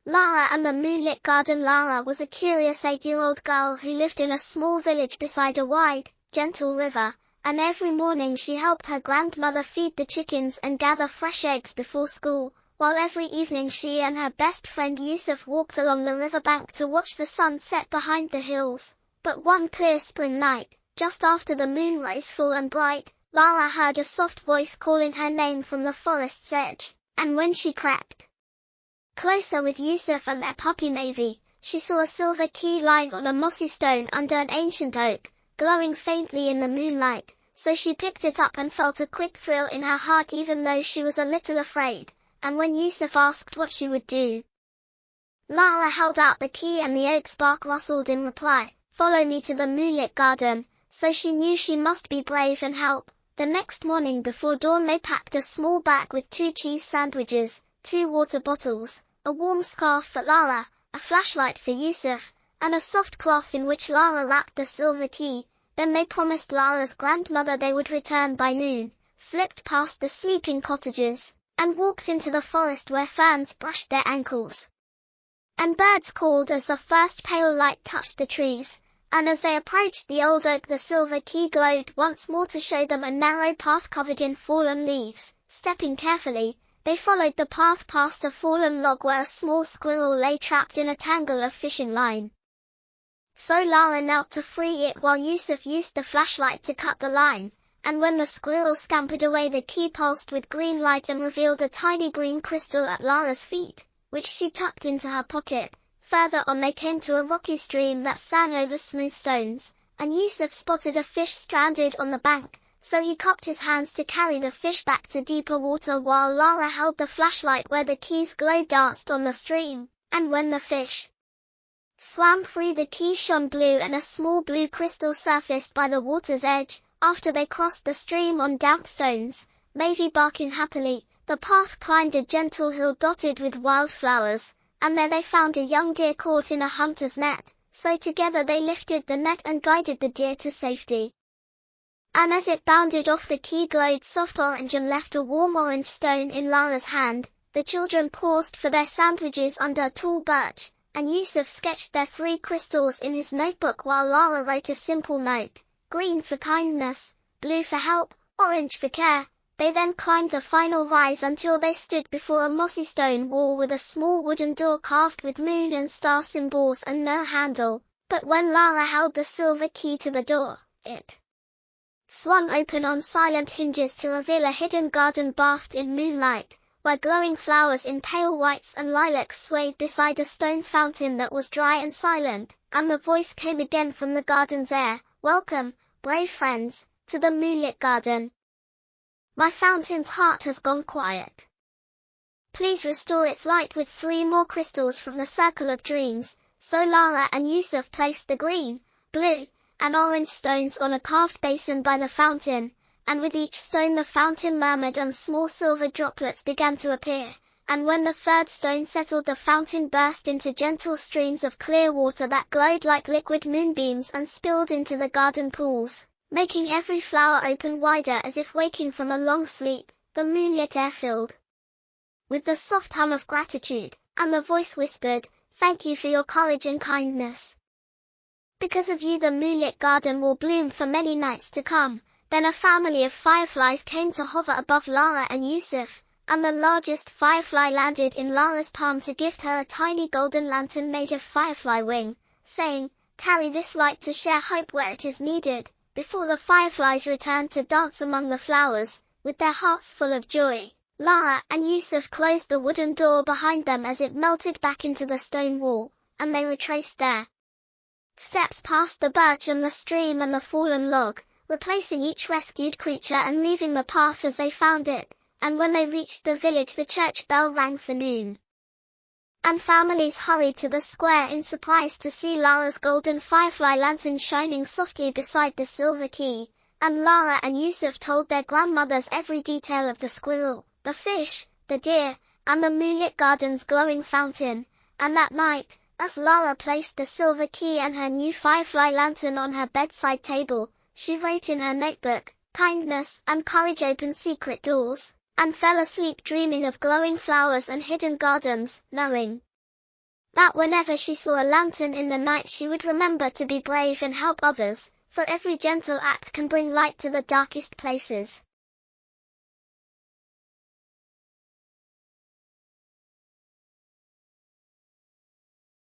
Lara and the Moonlit Garden. Lara was a curious 8-year-old girl who lived in a small village beside a wide, gentle river, and every morning she helped her grandmother feed the chickens and gather fresh eggs before school, while every evening she and her best friend Yusuf walked along the riverbank to watch the sun set behind the hills. But one clear spring night, just after the moon rose full and bright, Lara heard a soft voice calling her name from the forest's edge, and when she crept closer with Yusuf and their puppy Mavi, she saw a silver key lying on a mossy stone under an ancient oak, glowing faintly in the moonlight, so she picked it up and felt a quick thrill in her heart even though she was a little afraid, and when Yusuf asked what she would do, Lara held out the key and the oak's bark rustled in reply, "Follow me to the Moonlit Garden," so she knew she must be brave and help. The next morning before dawn they packed a small bag with 2 cheese sandwiches, 2 water bottles, a warm scarf for Lara, a flashlight for Yusuf, and a soft cloth in which Lara wrapped the silver key. Then they promised Lara's grandmother they would return by noon, slipped past the sleeping cottages, and walked into the forest where ferns brushed their ankles, and birds called as the first pale light touched the trees. And as they approached the old oak, the silver key glowed once more to show them a narrow path covered in fallen leaves. Stepping carefully, they followed the path past a fallen log where a small squirrel lay trapped in a tangle of fishing line. So Lara knelt to free it while Yusuf used the flashlight to cut the line, and when the squirrel scampered away, the key pulsed with green light and revealed a tiny green crystal at Lara's feet, which she tucked into her pocket. Further on they came to a rocky stream that sang over smooth stones, and Yusuf spotted a fish stranded on the bank, so he cupped his hands to carry the fish back to deeper water while Lara held the flashlight where the key's glow danced on the stream, and when the fish swam free the key shone blue and a small blue crystal surfaced by the water's edge. After they crossed the stream on damp stones, Mavi barking happily, the path climbed a gentle hill dotted with wildflowers, and there they found a young deer caught in a hunter's net, so together they lifted the net and guided the deer to safety. And as it bounded off, the key glowed soft orange and left a warm orange stone in Lara's hand. The children paused for their sandwiches under a tall birch, and Yusuf sketched their 3 crystals in his notebook while Lara wrote a simple note: green for kindness, blue for help, orange for care. They then climbed the final rise until they stood before a mossy stone wall with a small wooden door carved with moon and star symbols and no handle. But when Lara held the silver key to the door, it swung open on silent hinges to reveal a hidden garden bathed in moonlight, where glowing flowers in pale whites and lilacs swayed beside a stone fountain that was dry and silent, and the voice came again from the garden's air: "Welcome, brave friends, to the Moonlit Garden. My fountain's heart has gone quiet. Please restore its light with 3 more crystals from the Circle of Dreams." So Lara and Yusuf placed the green, blue, and orange stones on a carved basin by the fountain, and with each stone the fountain murmured and small silver droplets began to appear, and when the 3rd stone settled, the fountain burst into gentle streams of clear water that glowed like liquid moonbeams and spilled into the garden pools, making every flower open wider as if waking from a long sleep. The moonlit air filled with the soft hum of gratitude, and the voice whispered, "Thank you for your courage and kindness. Because of you the Moonlit Garden will bloom for many nights to come." Then a family of fireflies came to hover above Lara and Yusuf, and the largest firefly landed in Lara's palm to gift her a tiny golden lantern made of firefly wing, saying, "Carry this light to share hope where it is needed." Before the fireflies returned to dance among the flowers, with their hearts full of joy, Lara and Yusuf closed the wooden door behind them as it melted back into the stone wall, and they retraced their steps past the birch and the stream and the fallen log, replacing each rescued creature and leaving the path as they found it. And when they reached the village, the church bell rang for noon, and families hurried to the square in surprise to see Lara's golden firefly lantern shining softly beside the silver key. And Lara and Yusuf told their grandmothers every detail of the squirrel, the fish, the deer, and the Moonlit Garden's glowing fountain. And that night, as Lara placed the silver key and her new firefly lantern on her bedside table, she wrote in her notebook, "Kindness and courage open secret doors," and fell asleep dreaming of glowing flowers and hidden gardens, knowing that whenever she saw a lantern in the night she would remember to be brave and help others, for every gentle act can bring light to the darkest places.